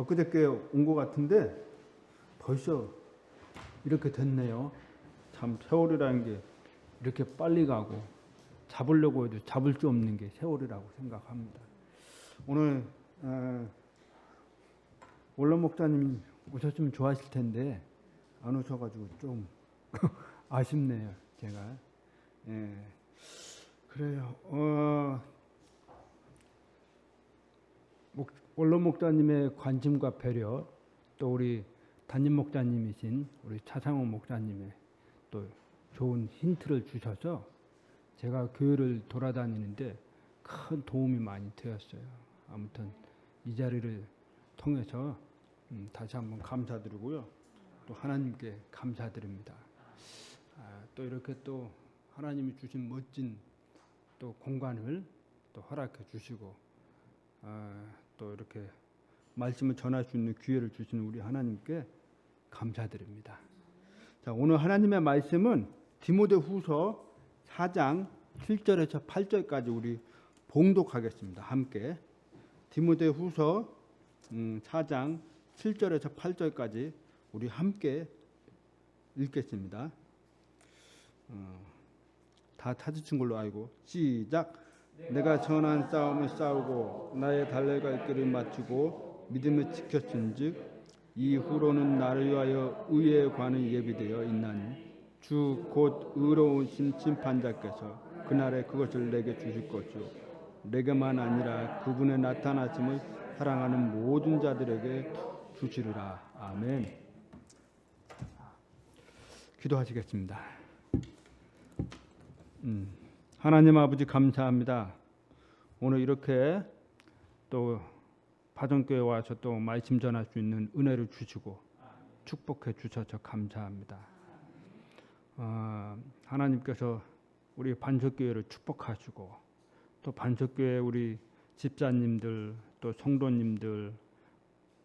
엊그저께 온 것 같은데 벌써 이렇게 됐네요. 참 세월이라는 게 이렇게 빨리 가고 잡으려고 해도 잡을 수 없는 게 세월이라고 생각합니다. 오늘 원로 목사님 오셨으면 좋았을 텐데 안 오셔가지고 좀 아쉽네요. 제가 그래요. 원로 목사님의 관심과 배려, 또 우리 담임 목사님이신 우리 차상호 목사님의 또 좋은 힌트를 주셔서 제가 교회를 돌아다니는데 큰 도움이 많이 되었어요. 아무튼 이 자리를 통해서 다시 한번 감사드리고요. 또 하나님께 감사드립니다. 또 이렇게 또 하나님이 주신 멋진 또 공간을 또 허락해 주시고 또 이렇게 말씀을 전할 수 있는 기회를 주신 우리 하나님께 감사드립니다. 자, 오늘 하나님의 말씀은 디모데후서 4장 7절에서 8절까지 우리 봉독하겠습니다. 함께 디모데후서 4장 7절에서 8절까지 우리 함께 읽겠습니다. 다 찾으신 걸로 알고 시작. 내가 선한 싸움을 싸우고 나의 달려갈 길을 마치고 믿음을 지켰은즉 이후로는 나를 위하여 의의 관이 예비되어 있나니 주 곧 의로우신 심판자께서 그날에 그것을 내게 주실 것이요 내게만 아니라 그분의 나타나심을 사랑하는 모든 자들에게 주시리라. 아멘. 기도하시겠습니다. 하나님 아버지 감사합니다. 오늘 이렇게 또 파전교회 와서 또 말씀 전할 수 있는 은혜를 주시고 축복해 주셔서 감사합니다. 하나님께서 우리 반석교회를 축복하시고 또 반석교회 우리 집사님들 또 성도님들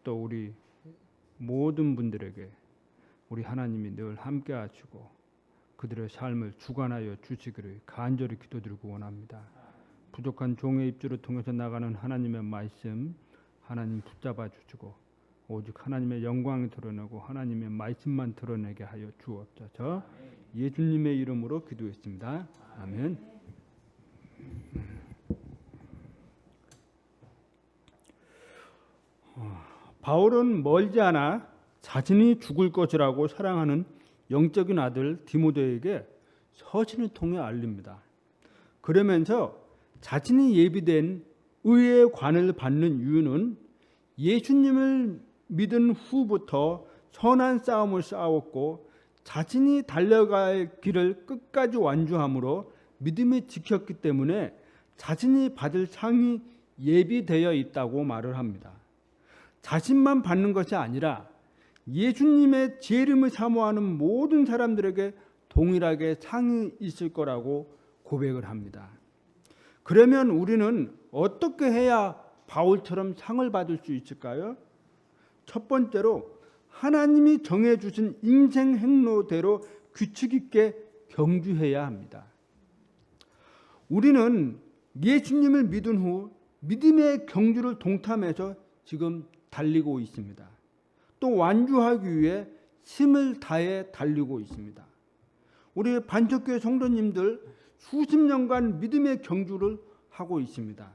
또 우리 모든 분들에게 우리 하나님이 늘 함께 하시고 그들의 삶을 주관하여 주시기를 간절히 기도드리고 원합니다. 부족한 종의 입술을 통해서 나가는 하나님의 말씀 하나님 붙잡아 주시고 오직 하나님의 영광을 드러내고 하나님의 말씀만 드러내게 하여 주옵소서. 예수님의 이름으로 기도했습니다. 아멘. 바울은 멀지 않아 자신이 죽을 것이라고 사랑하는 영적인 아들 디모데에게 서신을 통해 알립니다. 그러면서 자신이 예비된 의의 관을 받는 이유는 예수님을 믿은 후부터 선한 싸움을 싸웠고 자신이 달려갈 길을 끝까지 완주함으로 믿음을 지켰기 때문에 자신이 받을 상이 예비되어 있다고 말을 합니다. 자신만 받는 것이 아니라 예수님의 재림을 사모하는 모든 사람들에게 동일하게 상이 있을 거라고 고백을 합니다. 그러면 우리는 어떻게 해야 바울처럼 상을 받을 수 있을까요? 첫 번째로 하나님이 정해주신 인생 행로대로 규칙 있게 경주해야 합니다. 우리는 예수님을 믿은 후 믿음의 경주를 동탐해서 지금 달리고 있습니다. 또 완주하기 위해 힘을 다해 달리고 있습니다. 우리 반석교회 성도님들 수십 년간 믿음의 경주를 하고 있습니다.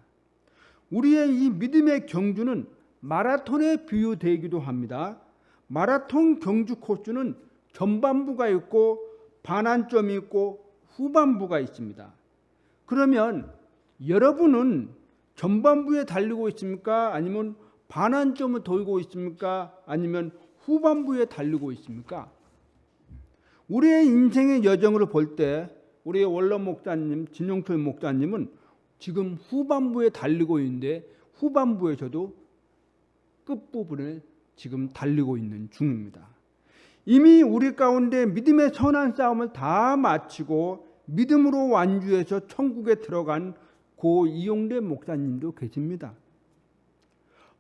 우리의 이 믿음의 경주는 마라톤에 비유되기도 합니다. 마라톤 경주 코스는 전반부가 있고 반환점이 있고 후반부가 있습니다. 그러면 여러분은 전반부에 달리고 있습니까? 아니면 반환점을 돌고 있습니까? 아니면 후반부에 달리고 있습니까? 우리의 인생의 여정을 볼 때 우리의 원로 목사님 진용철 목사님은 지금 후반부에 달리고 있는데 후반부에서도 끝부분을 지금 달리고 있는 중입니다. 이미 우리 가운데 믿음의 선한 싸움을 다 마치고 믿음으로 완주해서 천국에 들어간 고 이용래 목사님도 계십니다.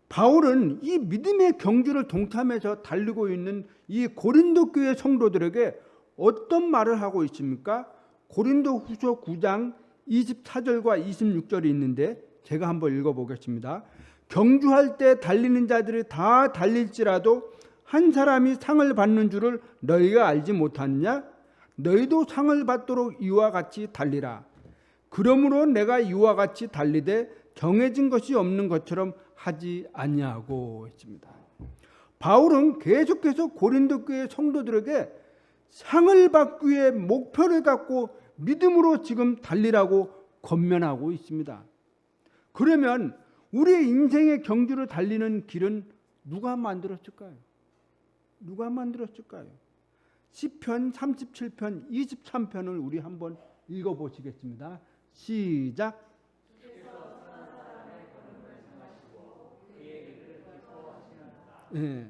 바울은 이 믿음의 경주를 동참해서 달리고 있는 이 고린도 교회 성도들에게 어떤 말을 하고 있습니까? 고린도후서 9장 24절과 26절이 있는데 제가 한번 읽어보겠습니다. 경주할 때 달리는 자들이 다 달릴지라도 한 사람이 상을 받는 줄을 너희가 알지 못하느냐? 너희도 상을 받도록 이와 같이 달리라. 그러므로 내가 이와 같이 달리되 정해진 것이 없는 것처럼 하지 아니하고 했습니다. 바울은 계속해서 고린도 교회 성도들에게 상을 받기 위해 목표를 갖고 믿음으로 지금 달리라고 권면하고 있습니다. 그러면 우리의 인생의 경주를 달리는 길은 누가 만들었을까요? 누가 만들었을까요? 시편 37편 23편을 우리 한번 읽어보시겠습니다. 시작. 예,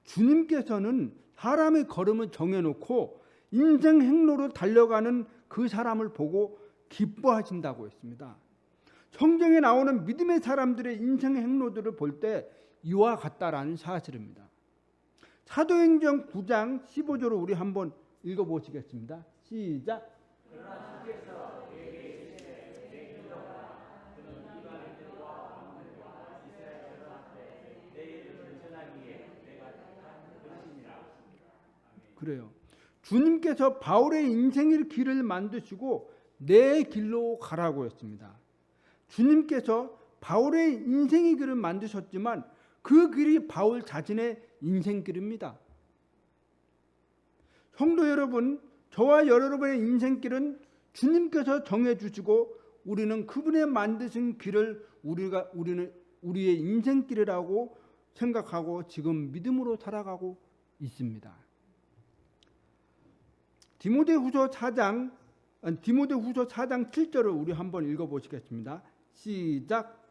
주님께서는 사람의 걸음을 정해놓고 인생 행로로 달려가는 그 사람을 보고 기뻐하신다고 했습니다. 성경에 나오는 믿음의 사람들의 인생 행로들을 볼 때 이와 같다라는 사실입니다. 사도행전 9장 15절을 우리 한번 읽어보시겠습니다. 시작. 그래요. 주님께서 바울의 인생의 길을 만드시고 내 길로 가라고 했습니다. 주님께서 바울의 인생의 길을 만드셨지만 그 길이 바울 자신의 인생길입니다. 성도 여러분, 저와 여러분의 인생길은 주님께서 정해주시고 우리는 그분의 만드신 길을 우리는 우리의 인생길이라고 생각하고 지금 믿음으로 살아가고 있습니다. 디모데후서 4장 7절을 우리 한번 읽어보시겠습니다. 시작.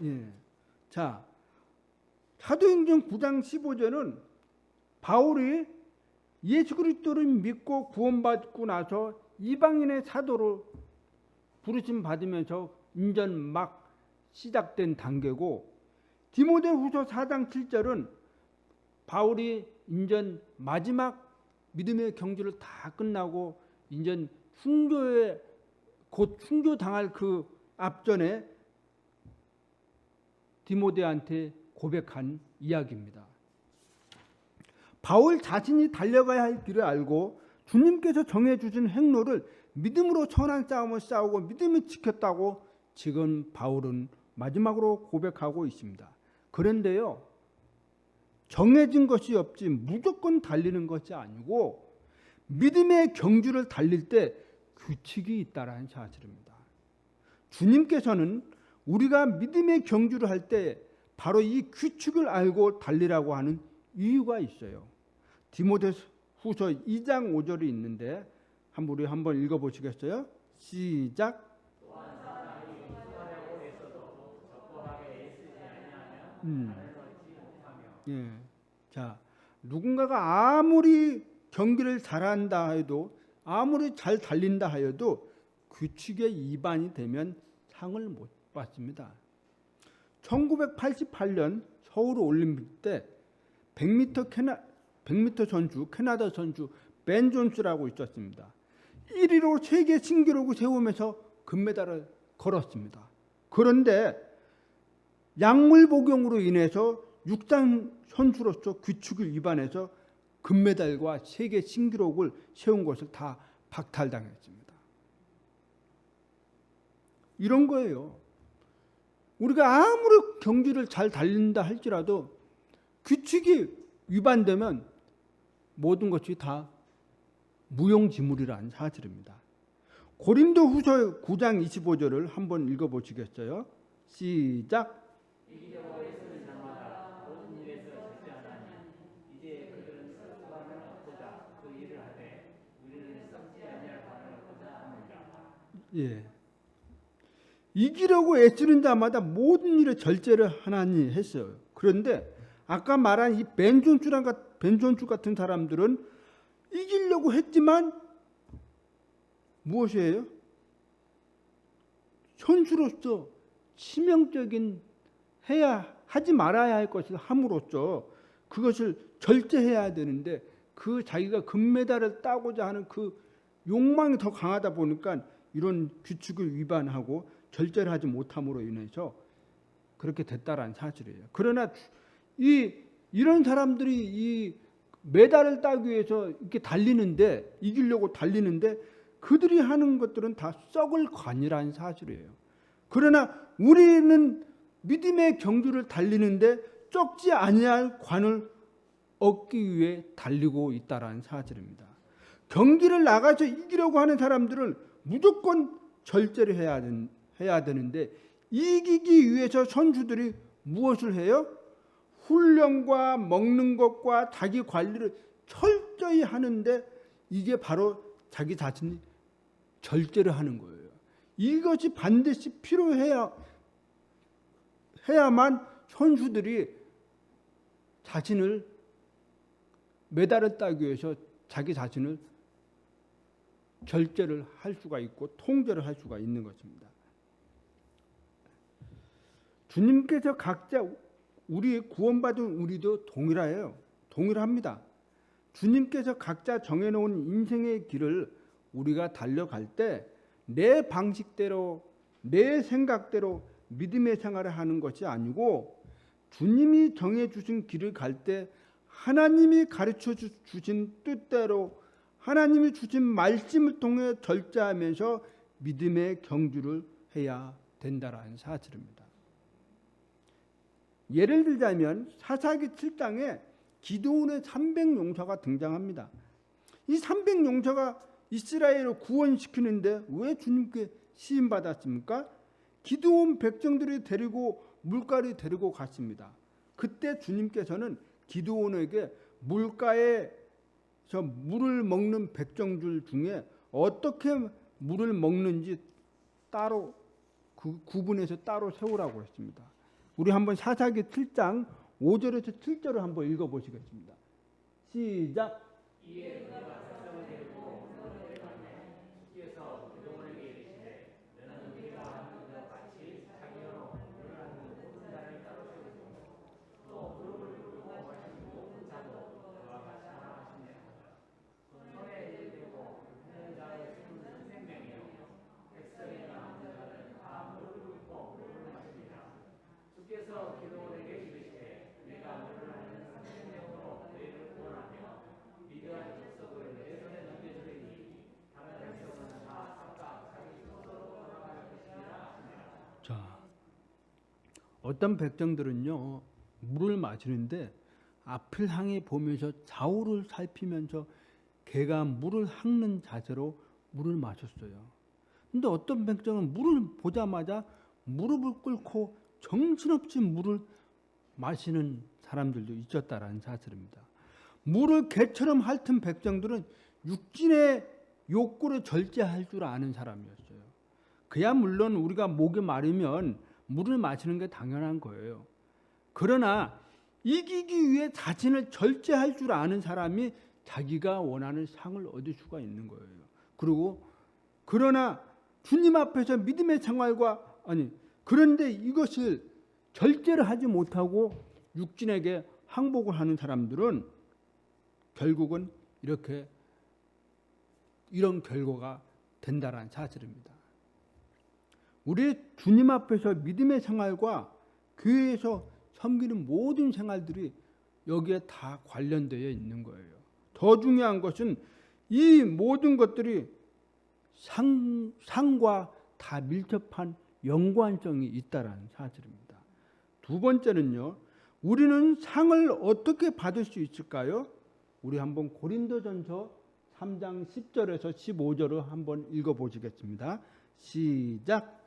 예. 자, 사도행전 9장 15절은 바울이 예수 그리스도를 믿고 구원받고 나서 이방인의 사도로 부르심 받으면서 인전 막 시작된 단계고, 디모데후서 4장 7절은 바울이 인전 마지막 믿음의 경주를 다 끝나고 인전 순교에 곧 순교 당할 그 앞전에 디모데한테 고백한 이야기입니다. 바울 자신이 달려가야 할 길을 알고 주님께서 정해주신 행로를 믿음으로 선한 싸움을 싸우고 믿음을 지켰다고 지금 바울은 마지막으로 고백하고 있습니다. 그런데요, 정해진 것이 없지 무조건 달리는 것이 아니고 믿음의 경주를 달릴 때 규칙이 있다라는 사실입니다. 주님께서는 우리가 믿음의 경주를 할 때 바로 이 규칙을 알고 달리라고 하는 이유가 있어요. 디모데후서 2장 5절이 있는데 우리 한번 읽어보시겠어요? 시작. 예. 자, 누군가가 아무리 경기를 잘한다 해도 아무리 잘 달린다 하여도 규칙에 위반이 되면 상을 못 받습니다. 1988년 서울 올림픽 때 100m 선수, 캐나다 선수 벤 존스라고 있었습니다. 1위로 세계 신기록을 세우면서 금메달을 걸었습니다. 그런데 약물 복용으로 인해서 육상 선수로서 규칙을 위반해서 금메달과 세계 신기록을 세운 것을 다 박탈당했습니다. 이런 거예요. 우리가 아무리 경기를 잘 달린다 할지라도 규칙이 위반되면 모든 것이 다 무용지물이라는 사실입니다. 고린도후서 9장 25절을 한번 읽어보시겠어요? 시작. 예. 이기려고 애쓰는 자마다 모든 일에 절제를 하나니 했어요. 그런데 아까 말한 이 벤 존스 같은 사람들은 이기려고 했지만 무엇이에요? 선수로서 치명적인 하지 말아야 할 것을 함으로써 그것을 절제해야 되는데 그 자기가 금메달을 따고자 하는 그 욕망이 더 강하다 보니까 이런 규칙을 위반하고 절제를 하지 못함으로 인해서 그렇게 됐다라는 사실이에요. 그러나 이런 사람들이 이 메달을 따기 위해서 이렇게 달리는데, 이기려고 달리는데 그들이 하는 것들은 다 썩을 관이라는 사실이에요. 그러나 우리는 믿음의 경주를 달리는데 썩지 아니할 관을 얻기 위해 달리고 있다라는 사실입니다. 경기를 나가서 이기려고 하는 사람들은 무조건 절제를 해야 되는데, 이기기 위해서 선수들이 무엇을 해요? 훈련과 먹는 것과 자기 관리를 철저히 하는데, 이게 바로 자기 자신이 절제를 하는 거예요. 이것이 반드시 해야만 선수들이 자신을 메달을 따기 위해서 자기 자신을 절제를 할 수가 있고 통제를 할 수가 있는 것입니다. 주님께서 각자 우리 구원받은 우리도 동일합니다. 주님께서 각자 정해놓은 인생의 길을 우리가 달려갈 때 내 방식대로, 내 생각대로 믿음의 생활을 하는 것이 아니고, 주님이 정해주신 길을 갈 때 하나님이 가르쳐 주신 뜻대로 하나님이 주신 말씀을 통해 절제하면서 믿음의 경주를 해야 된다라는 사실입니다. 예를 들자면 사사기 7장에 기드온의 300용사가 등장합니다. 이 300용사가 이스라엘을 구원시키는데 왜 주님께 시임받았습니까? 기드온 백성들이 데리고 물가를 데리고 갔습니다. 그때 주님께서는 기드온에게 물가에서 물을 먹는 백성들 중에 어떻게 물을 먹는지 따로 구분해서 따로 세우라고 했습니다. 우리 한번 사사기 7장 5절에서 7절을 한번 읽어보시겠습니다. 시작. 자, 어떤 백성들은요 물을 마시는데 앞을 향해 보면서 좌우를 살피면서 개가 물을 핥는 자세로 물을 마셨어요. 근데 어떤 백성은 물을 보자마자 무릎을 꿇고 정신없이 물을 마시는 사람들도 있었다라는 사실입니다. 물을 개처럼 핥은 백성들은 육신의 욕구를 절제할 줄 아는 사람이었어요. 그야 물론 우리가 목이 마르면 물을 마시는 게 당연한 거예요. 그러나 이기기 위해 자신을 절제할 줄 아는 사람이 자기가 원하는 상을 얻을 수가 있는 거예요. 그러나 주님 앞에서 믿음의 생활과 그런데 이것을 절제를 하지 못하고 육신에게 항복을 하는 사람들은 결국은 이런 결과가 된다는 사실입니다. 우리 주님 앞에서 믿음의 생활과 교회에서 섬기는 모든 생활들이 여기에 다 관련되어 있는 거예요. 더 중요한 것은 이 모든 것들이 상과 다 밀접한 연관성이 있다는 사실입니다. 두 번째는요, 우리는 상을 어떻게 받을 수 있을까요? 우리 한번 고린도전서 3장 10절에서 15절을 한번 읽어보시겠습니다. 시작.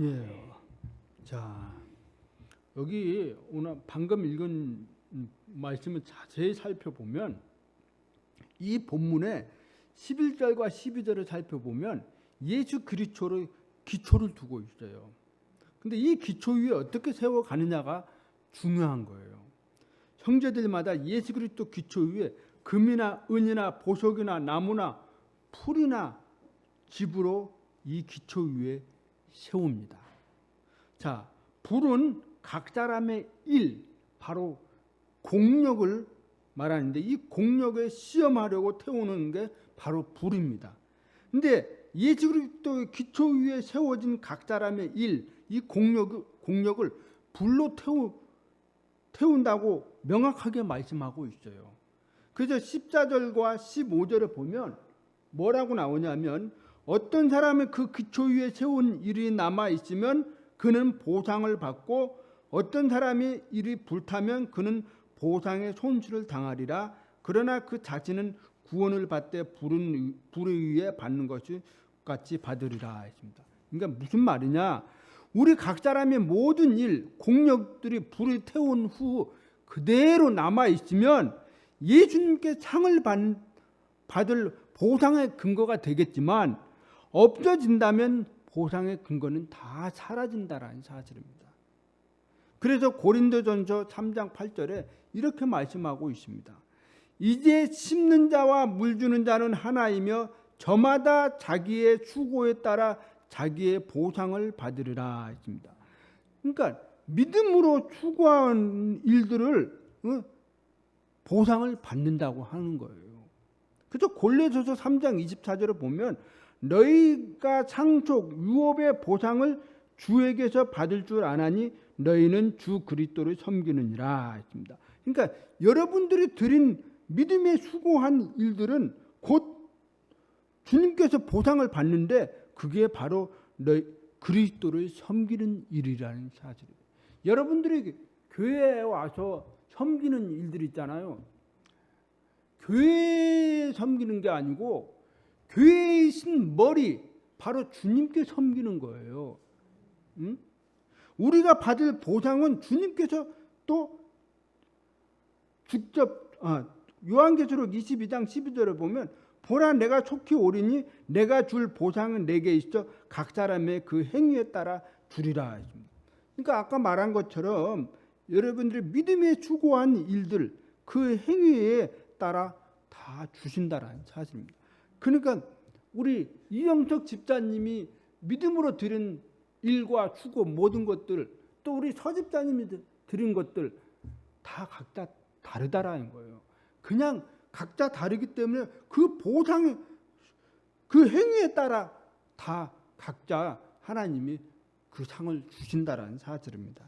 예. 자, 여기 오늘 방금 읽은 말씀을 자세히 살펴보면 이 본문의 11절과 12절을 살펴보면 예수 그리스도의 기초를 두고 있어요. 근데 이 기초 위에 어떻게 세워가느냐가 중요한 거예요. 형제들마다 예수 그리스도 기초 위에 금이나 은이나 보석이나 나무나 풀이나 집으로 이 기초 위에 세웁니다. 자, 불은 각 사람의 일, 바로 공력을 말하는데 이 공력에 시험하려고 태우는 게 바로 불입니다. 근데 예수 그리스도의 기초 위에 세워진 각 사람의 일, 이 공력을 불로 태운다고 명확하게 말씀하고 있어요. 그래서 14절과 15절에 보면 뭐라고 나오냐면 어떤 사람의 그 기초 위에 세운 일이 남아 있으면 그는 보상을 받고 어떤 사람이 일이 불타면 그는 보상의 손실을 당하리라. 그러나 그 자신은 구원을 받되 불에 의해 받는 것이 같이 받으리라 했습니다. 그러니까 무슨 말이냐? 우리 각 사람의 모든 일, 공력들이 불에 태운 후 그대로 남아 있으면 예수님께 상을 받을 보상의 근거가 되겠지만 없어진다면 보상의 근거는 다 사라진다라는 사실입니다. 그래서 고린도전서 3장 8절에 이렇게 말씀하고 있습니다. 이제 심는 자와 물 주는 자는 하나이며 저마다 자기의 수고에 따라 자기의 보상을 받으리라 했습니다. 그러니까 믿음으로 추구한 일들을 보상을 받는다고 하는 거예요. 그래서 골로새서 3장 24절을 보면 너희가 상속 유업의 보상을 주에게서 받을 줄 아나니 너희는 주 그리스도를 섬기느니라 했습니다. 그러니까 여러분들이 드린 믿음에 수고한 일들은 곧 주님께서 보상을 받는데 그게 바로 너희 그리스도를 섬기는 일이라는 사실이에요. 여러분들이 교회에 와서 섬기는 일들 있잖아요. 교회에 섬기는 게 아니고 교회에 있는 머리 바로 주님께 섬기는 거예요. 응? 우리가 받을 보상은 주님께서 또 직접 요한계시록 22장 12절에 보면 보라 내가 속히 오리니 내가 줄 보상은 내게 있어 각 사람의 그 행위에 따라 주리라 했습니다. 그러니까 아까 말한 것처럼 여러분들이 믿음에 추구한 일들 그 행위에 따라 다 주신다라는 사실입니다. 그러니까 우리 이영석 집사님이 믿음으로 드린 일과 추구 모든 것들 또 우리 서 집사님이 드린 것들 다 각자 다르다라는 거예요. 그냥 각자 다르기 때문에 그 보상의 그 행위에 따라 다 각자 하나님이 그 상을 주신다라는 사실입니다.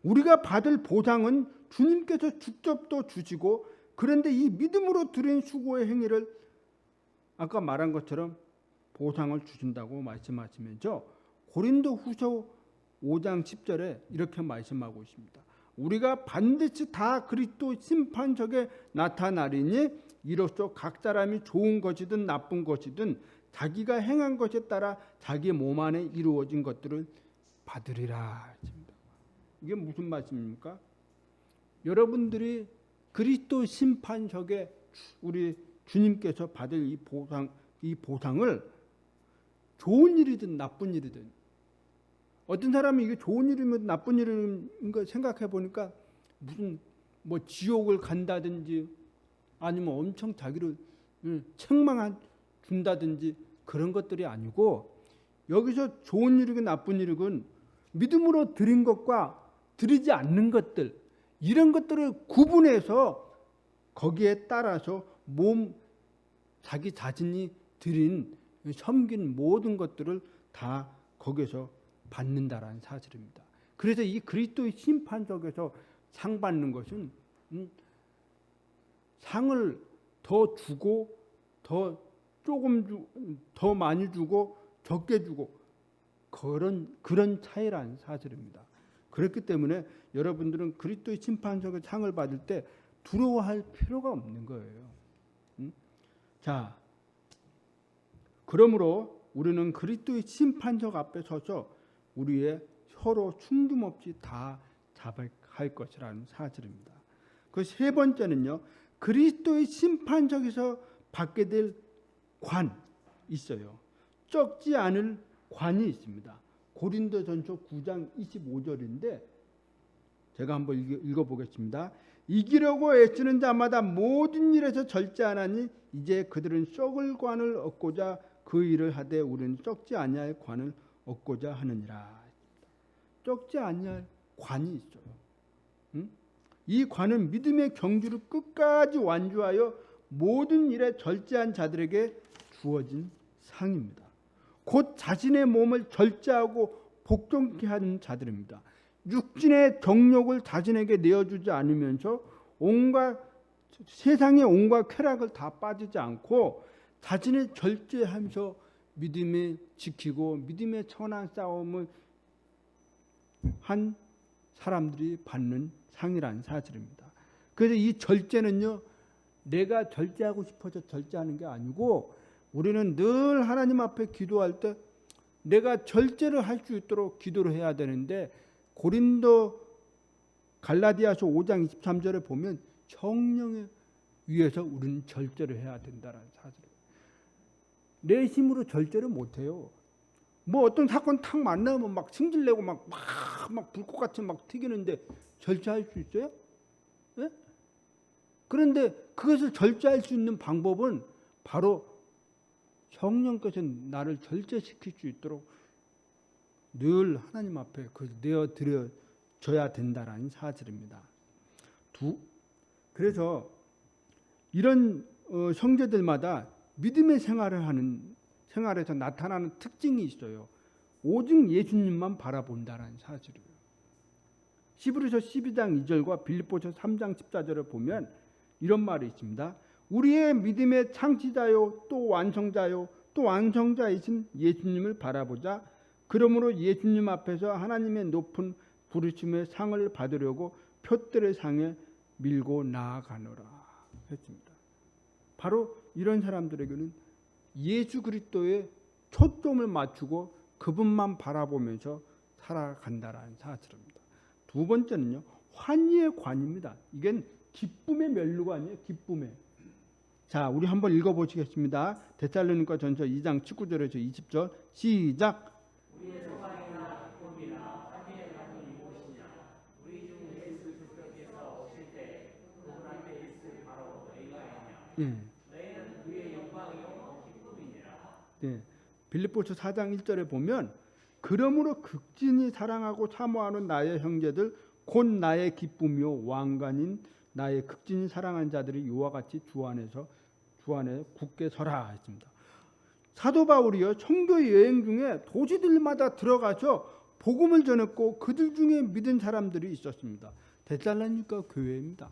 우리가 받을 보상은 주님께서 직접 또 주시고 그런데 이 믿음으로 드린 수고의 행위를 아까 말한 것처럼 보상을 주신다고 말씀하시면서 고린도후서 5장 10절에 이렇게 말씀하고 있습니다. 우리가 반드시 다 그리스도 심판석에 나타나리니 이로써 각 사람이 좋은 것이든 나쁜 것이든 자기가 행한 것에 따라 자기 몸 안에 이루어진 것들을 받으리라. 이게 무슨 말씀입니까? 여러분들이 그리스도 심판석에 우리 주님께서 받을 이 보상을 좋은 일이든 나쁜 일이든 어떤 사람이 이게 좋은 일이면 나쁜 일인 거 생각해 보니까 무슨 뭐 지옥을 간다든지 아니면 엄청 자기를 책망 준다든지 그런 것들이 아니고 여기서 좋은 일이건 나쁜 일이건 믿음으로 드린 것과 드리지 않는 것들 이런 것들을 구분해서 거기에 따라서 자기 자신이 드린 섬긴 모든 것들을 다 거기서 받는다라는 사실입니다. 그래서 이 그리스도의 심판석에서 상 받는 것은 상을 더 주고 더 많이 주고 적게 주고 그런 차이라는 사실입니다. 그렇기 때문에 여러분들은 그리스도의 심판석에 상을 받을 때 두려워할 필요가 없는 거예요. 자, 그러므로 우리는 그리스도의 심판석 앞에 서서 우리의 서로 충돌없이 다 자백할 것이라는 사실입니다. 그 세 번째는요, 그리스도의 심판석에서 받게 될 관 있어요. 적지 않을 관이 있습니다. 고린도전서 9장 25절인데 제가 한번 읽어보겠습니다. 이기려고 애쓰는 자마다 모든 일에서 절제하나니 이제 그들은 썩을 관을 얻고자 그 일을 하되 우리는 썩지 아니할 관을 얻고자 하느니라. 썩지 아니할 관이 있어요. 응? 이 관은 믿음의 경주를 끝까지 완주하여 모든 일에 절제한 자들에게 주어진 상입니다. 곧 자신의 몸을 절제하고 복종케 하는 자들입니다. 육신의 정욕을 자신에게 내어주지 않으면서 세상의 온갖 쾌락을 다 빠지지 않고 자신을 절제하면서 믿음을 지키고 믿음의 천한 싸움을 한 사람들이 받는 상이라는 사실입니다. 그래서 이 절제는요, 내가 절제하고 싶어서 절제하는 게 아니고 우리는 늘 하나님 앞에 기도할 때 내가 절제를 할 수 있도록 기도를 해야 되는데, 고린도 갈라디아서 5장 23절에 보면 성령에 위해서 우리는 절제를 해야 된다는 사실이에요. 내 힘으로 절제를 못해요. 뭐 어떤 사건 탁 만나면 막 승질내고 막 불꽃같이 막 튀기는데 절제할 수 있어요? 네? 그런데 그것을 절제할 수 있는 방법은 바로 성령께서 나를 절제시킬 수 있도록 늘 하나님 앞에 내어드려져야 된다라는 사실입니다. 그래서 이런 형제들마다 믿음의 생활에서 나타나는 특징이 있어요. 오직 예수님만 바라본다라는 사실이에요. 히브리서 12장 2절과 빌립보서 3장 14절을 보면 이런 말이 있습니다. 우리의 믿음의 창시자요 또 완성자요 또 완성자이신 예수님을 바라보자. 그러므로 예수님 앞에서 하나님의 높은 부르심의 상을 받으려고 표들의 상에 밀고 나아가노라 했습니다. 바로 이런 사람들에게는 예수 그리스도의 초점을 맞추고 그분만 바라보면서 살아간다라는 사실입니다. 두 번째는요, 환희의 관입니다. 이건 기쁨의 면류가 아니에요. 기쁨의. 자, 우리 한번 읽어보시겠습니다. 데살로니가 전서 2장 19절에서 20절 시작. 우리의 소망이나 기쁨이나 환희의 관이 무엇이냐? 우리 중 예수 그리스도께서 오실 때 그분 앞에 있을 바로 너희가 아니냐? 너희는 그의 영광이요 기쁨이니라. 네. 빌립보서 4장 1절에 보면 그러므로 극진히 사랑하고 사모하는 나의 형제들 곧 나의 기쁨이요 왕관인 나의 극진히 사랑한 자들이 이와 같이 주 안에 굳게 서라 했습니다. 사도 바울이요 청교 여행 중에 도시들마다 들어가서 복음을 전했고 그들 중에 믿은 사람들이 있었습니다. 데살로니가 교회입니다.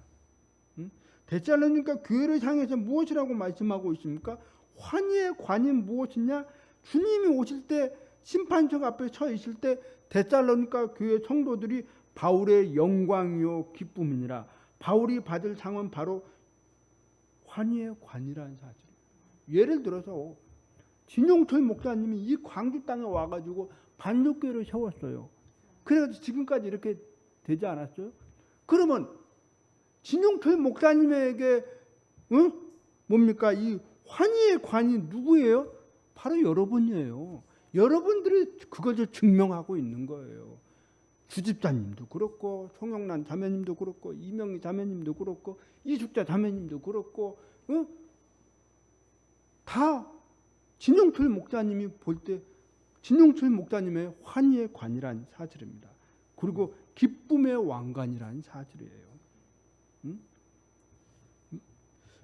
데살로니가 교회를 향해서 무엇이라고 말씀하고 있습니까? 환희의 관이 무엇이냐? 주님이 오실 때 심판석 앞에 서 있을 때 데살로니가 교회 성도들이 바울의 영광이요 기쁨이니라. 바울이 받을 상은 바로 환희의 관이라는 사실이에요. 예를 들어서 진용철 목사님이 이 광주 땅에 와가지고 반석교회를 세웠어요. 그래서 지금까지 이렇게 되지 않았어요? 그러면 진용철 목사님에게 뭡니까? 이 환희의 관이 누구예요? 바로 여러분이에요. 여러분들이 그것을 증명하고 있는 거예요. 주집사님도 그렇고 송영란 자매님도 그렇고 이명희 자매님도 그렇고 이숙자 자매님도 그렇고 다 진용철 목사님이 볼 때 진용철 목사님의 환희의 관이란 사실입니다. 그리고 기쁨의 왕관이란 사실이에요.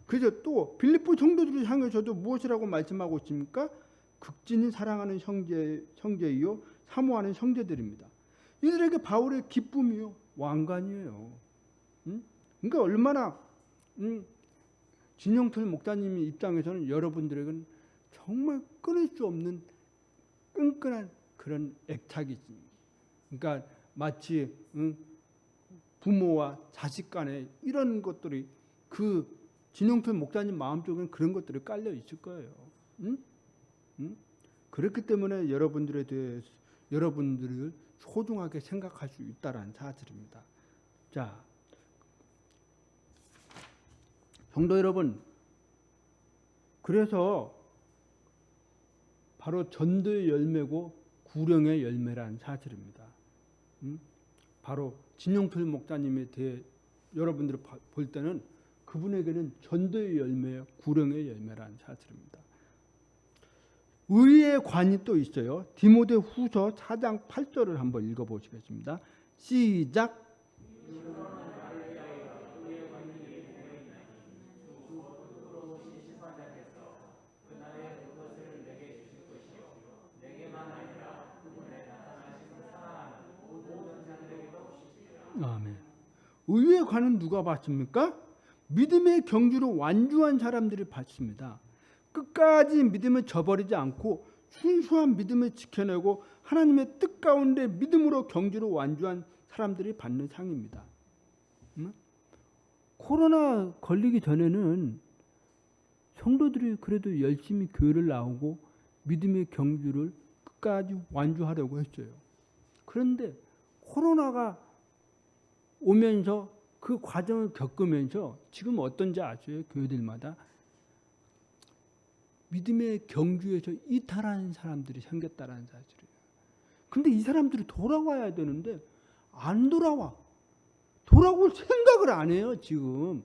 그래서 또 빌립보 성도들을 향해서도 무엇이라고 말씀하고 있습니까? 극진히 사랑하는 형제이요 사모하는 형제들입니다. 이들에게 바울의 기쁨이요 왕관이에요. 그러니까 얼마나 진영철 목사님 입장에서는 여러분들에게는 정말 끊을 수 없는 끈끈한 그런 애착이지. 그러니까 마치 부모와 자식 간에 이런 것들이 그 진영철 목사님 마음속에는 그런 것들이 깔려 있을 거예요. 그렇기 때문에 여러분들에 대해 여러분들을 소중하게 생각할 수 있다라는 사실입니다. 자, 성도 여러분, 그래서 바로 전도의 열매고 구령의 열매라는 사실입니다. 바로 진용필 목사님에 대해 여러분들이 볼 때는 그분에게는 전도의 열매요, 구령의 열매라는 사실입니다. 의의 관이 또 있어요. 디모데 후서 4장 8절을 한번 읽어보시겠습니다. 시작. 아멘. 의의 관은 누가 받습니까? 믿음의 경주를 완주한 사람들이 받습니다. 끝까지 믿음을 저버리지 않고 순수한 믿음을 지켜내고 하나님의 뜻 가운데 믿음으로 경주를 완주한 사람들이 받는 상입니다. 코로나 걸리기 전에는 성도들이 그래도 열심히 교회를 나오고 믿음의 경주를 끝까지 완주하려고 했어요. 그런데 코로나가 오면서 그 과정을 겪으면서 지금 어떤지 아세요? 교회들마다 믿음의 경주에서 이탈하는 사람들이 생겼다는 사실이에요. 근데 이 사람들이 돌아와야 되는데 안 돌아와. 돌아올 생각을 안 해요, 지금.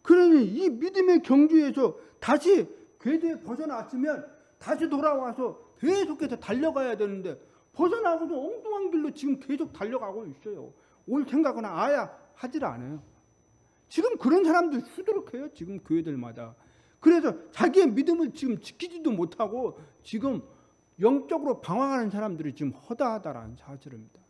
그러니 이 믿음의 경주에서 다시 궤도에 벗어났으면 다시 돌아와서 계속해서 달려가야 되는데 벗어나고도 엉뚱한 길로 지금 계속 달려가고 있어요. 올 생각은 아예 하질 않아요. 지금 그런 사람들 수두룩해요, 지금 교회들마다. 그래서 자기의 믿음을 지금 지키지도 못하고 지금 영적으로 방황하는 사람들이 지금 허다하다라는 사실입니다.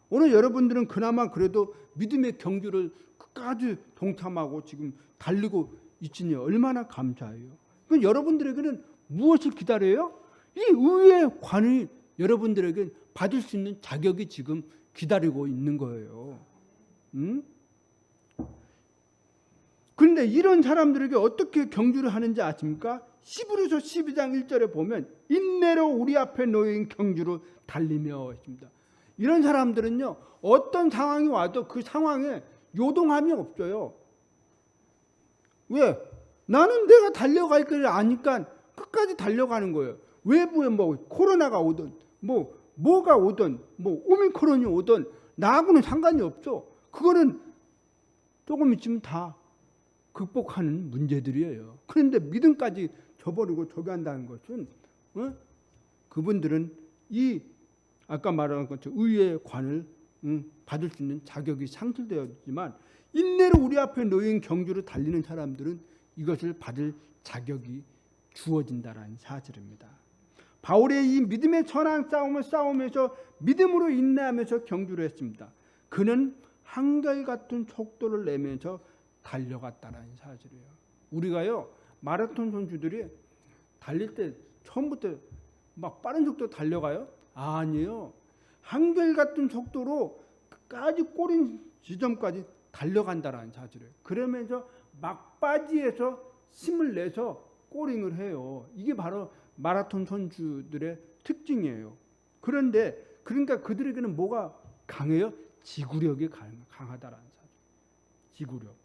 오늘 여러분들은 그나마 그래도 믿음의 경주를 끝까지 동참하고 지금 달리고 있으니 얼마나 감사해요. 그럼 여러분들에게는 무엇을 기다려요? 이 의의 관을 여러분들에게 받을 수 있는 자격이 지금 기다리고 있는 거예요. 그런데 이런 사람들에게 어떻게 경주를 하는지 아십니까? 히브리서 12장 1절에 보면 인내로 우리 앞에 놓인 경주를 달리며 있습니다. 이런 사람들은요, 어떤 상황이 와도 그 상황에 요동함이 없어요. 왜? 나는 내가 달려갈 걸 아니까 끝까지 달려가는 거예요. 외부에 뭐 코로나가 오든 뭐가 오든 뭐 오미크론이 오든 나하고는 상관이 없어. 그거는 조금 있으면 다 극복하는 문제들이에요. 그런데 믿음까지 저버리고 저기한다는 것은 그분들은 이 아까 말한 것처럼 의의 관을 받을 수 있는 자격이 상실되었지만 인내로 우리 앞에 놓인 경주를 달리는 사람들은 이것을 받을 자격이 주어진다라는 사실입니다. 바울의 이 믿음의 선한 싸움을 싸우면서 믿음으로 인내하면서 경주를 했습니다. 그는 한결같은 속도를 내면서 달려갔다라는 사실이에요. 우리가요, 마라톤 선수들이 달릴 때 처음부터 막 빠른 속도로 달려가요? 아니에요. 한결같은 속도로 끝까지 꼬린 지점까지 달려간다라는 사실이에요. 그러면서 막바지에서 힘을 내서 꼬링을 해요. 이게 바로 마라톤 선수들의 특징이에요. 그런데 그러니까 그들에게는 뭐가 강해요? 지구력이 강하다라는 사실. 지구력.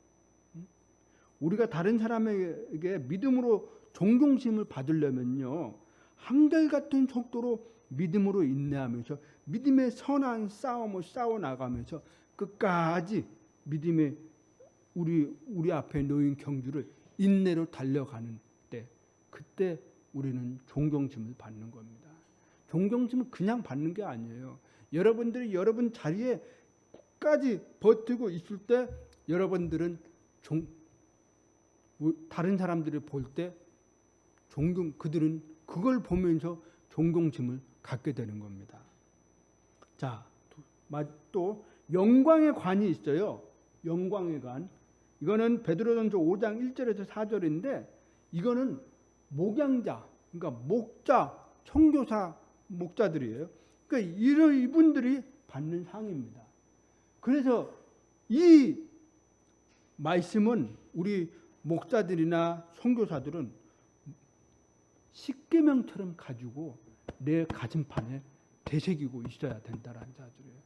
우리가 다른 사람에게 믿음으로 존경심을 받으려면요, 한결같은 속도로 믿음으로 인내하면서 믿음의 선한 싸움을 싸워 나가면서 끝까지 믿음의 우리 앞에 놓인 경주를 인내로 달려가는 때, 그때 우리는 존경심을 받는 겁니다. 존경심을 그냥 받는 게 아니에요. 여러분들이 여러분 자리에 끝까지 버티고 있을 때 여러분들은 다른 사람들이 볼 때 그들은 그걸 보면서 존경심을 갖게 되는 겁니다. 자, 또 영광의 관이 있어요. 영광의 관. 이거는 베드로전서 5장 1절에서 4절인데 이거는 목양자, 그러니까 목자, 선교사 목자들이에요. 그러니까 이분들이 받는 상입니다. 그래서 이 말씀은 우리 목자들이나 선교사들은 십계명처럼 가지고 내 가슴판에 되새기고 있어야 된다는 사실이에요.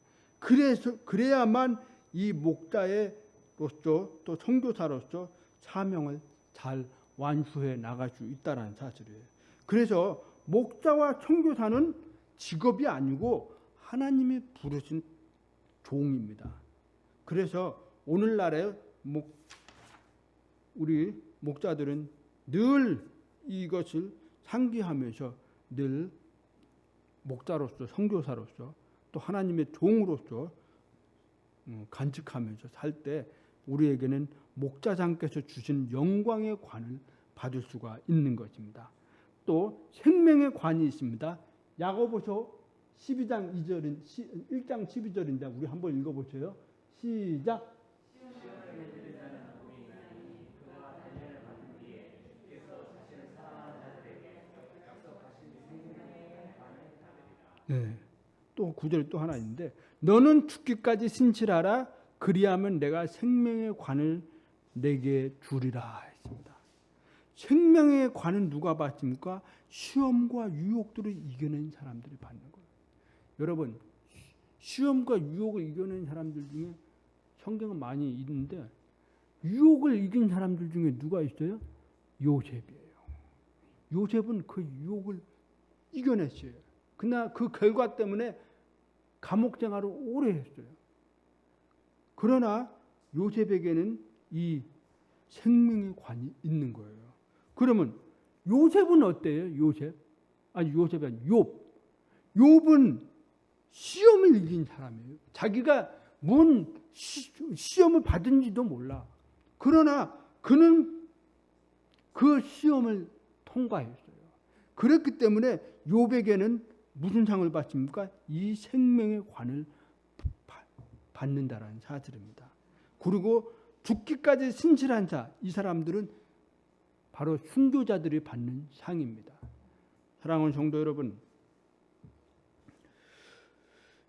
그래야만 이 목자로서 또 선교사로서 사명을 잘 완수해 나갈 수 있다는 사실이에요. 그래서 목자와 선교사는 직업이 아니고 하나님이 부르신 종입니다. 그래서 오늘날에 우리 목자들은 늘 이것을 상기하면서 늘 목자로서 선교사로서 또 하나님의 종으로서 간직하면서 살 때 우리에게는 목자장께서 주신 영광의 관을 받을 수가 있는 것입니다. 또 생명의 관이 있습니다. 야고보서 12장 2절인 1장 12절인데 우리 한번 읽어보세요. 시작. 네. 또 9절에 또 하나 있는데 너는 죽기까지 신실하라 그리하면 내가 생명의 관을 내게 주리라 했습니다. 생명의 관은 누가 받습니까? 시험과 유혹들을 이겨낸 사람들이 받는 거예요. 여러분 시험과 유혹을 이겨낸 사람들 중에 성경은 많이 있는데 유혹을 이긴 사람들 중에 누가 있어요? 요셉이에요. 요셉은 그 유혹을 이겨냈어요. 그러나 그 결과 때문에 감옥 생활을 오래 했어요. 그러나 요셉에게는 이 생명의 관이 있는 거예요. 그러면 요셉은 어때요? 요셉이 아니 욥. 욥은 시험을 이긴 사람이에요. 자기가 뭔 시험을 받은지도 몰라. 그러나 그는 그 시험을 통과했어요. 그렇기 때문에 욥에게는 무슨 상을 받습니까? 이 생명의 관을 받는다라는 사실입니다. 그리고 죽기까지 신실한 자, 이 사람들은 바로 순교자들이 받는 상입니다. 사랑하는 성도 여러분,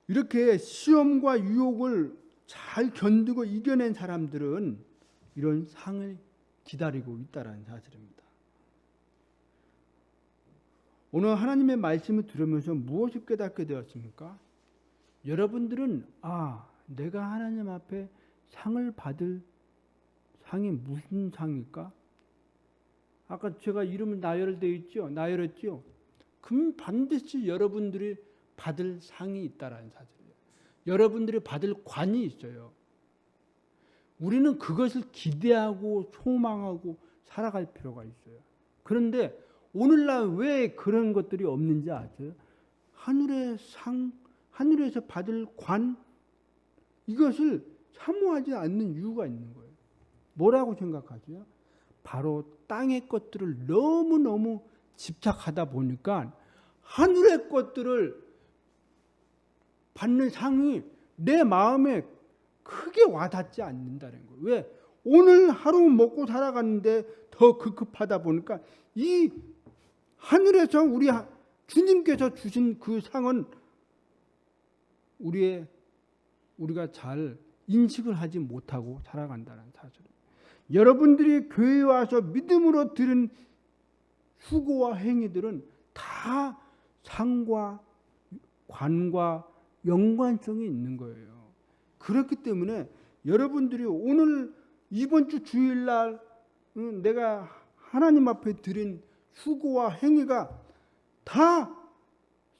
이렇게 시험과 유혹을 잘 견디고 이겨낸 사람들은 이런 상을 기다리고 있다는 사실입니다. 오늘 하나님의 말씀을 들으면서 무엇을 깨닫게 되었습니까? 여러분들은 내가 하나님 앞에 상을 받을 상이 무슨 상일까? 아까 제가 이름을 나열되어 있죠? 나열했죠? 그럼 반드시 여러분들이 받을 상이 있다는 사실이에요. 여러분들이 받을 관이 있어요. 우리는 그것을 기대하고 소망하고 살아갈 필요가 있어요. 그런데 오늘날 왜 그런 것들이 없는지 아세요? 하늘의 상, 하늘에서 받을 관, 이것을 사모하지 않는 이유가 있는 거예요. 뭐라고 생각하세요? 바로 땅의 것들을 너무너무 집착하다 보니까 하늘의 것들을 받는 상이 내 마음에 크게 와닿지 않는다는 거예요. 왜? 오늘 하루 먹고 살아가는데 더 급급하다 보니까 이 하늘에서 주님께서 주신 그 상은 우리가 잘 인식을 하지 못하고 살아간다는 사실입니다. 여러분들이 교회에 와서 믿음으로 들은 수고와 행위들은 다 상과 관과 연관성이 있는 거예요. 그렇기 때문에 여러분들이 오늘 이번 주 주일날 내가 하나님 앞에 드린 수고와 행위가 다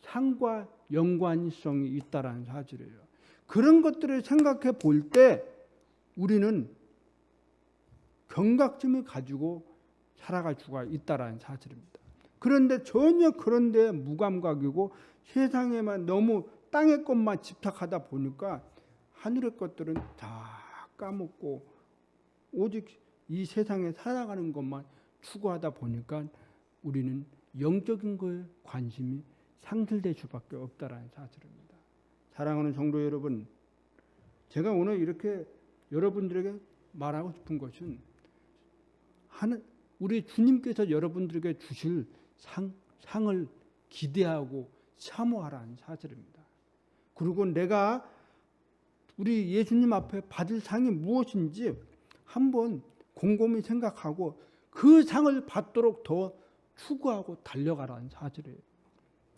상과 연관성이 있다는 사실이에요. 그런 것들을 생각해 볼 때 우리는 경각심을 가지고 살아갈 수가 있다는 사실입니다. 그런데 전혀 그런 데 무감각이고 세상에만 너무 땅의 것만 집착하다 보니까 하늘의 것들은 다 까먹고 오직 이 세상에 살아가는 것만 추구하다 보니까 우리는 영적인 거에 관심이 상실될 수밖에 없다는 사실입니다. 사랑하는 성도 여러분, 제가 오늘 이렇게 여러분들에게 말하고 싶은 것은 우리 주님께서 여러분들에게 주실 상을 기대하고 사모하라는 사실입니다. 그리고 내가 우리 예수님 앞에 받을 상이 무엇인지 한번 곰곰이 생각하고 그 상을 받도록 더 추구하고 달려가라는 사실이에요.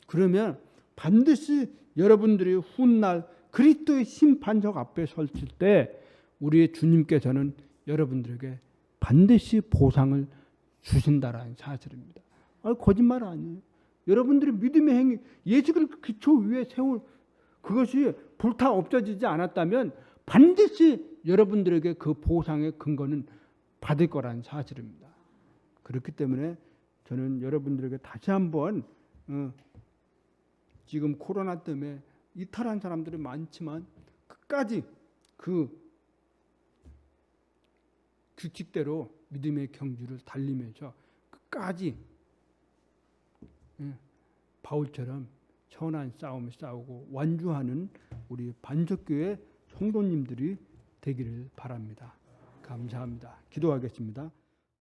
그러면 반드시 여러분들이 훗날 그리스도의 심판석 앞에 섰을 때 우리 주님께서는 여러분들에게 반드시 보상을 주신다라는 사실입니다. 거짓말 아니에요. 여러분들이 믿음의 행위, 예수 그리스도 기초 위에 세울 그것이 불타 없어지지 않았다면 반드시 여러분들에게 그 보상의 근거는 받을 거라는 사실입니다. 그렇기 때문에 저는 여러분들에게 다시 한번 지금 코로나 때문에 이탈한 사람들이 많지만 끝까지 그 규칙대로 믿음의 경주를 달리면서 끝까지 바울처럼 선한 싸움을 싸우고 완주하는 우리 반석교회 성도님들이 되기를 바랍니다. 감사합니다. 기도하겠습니다.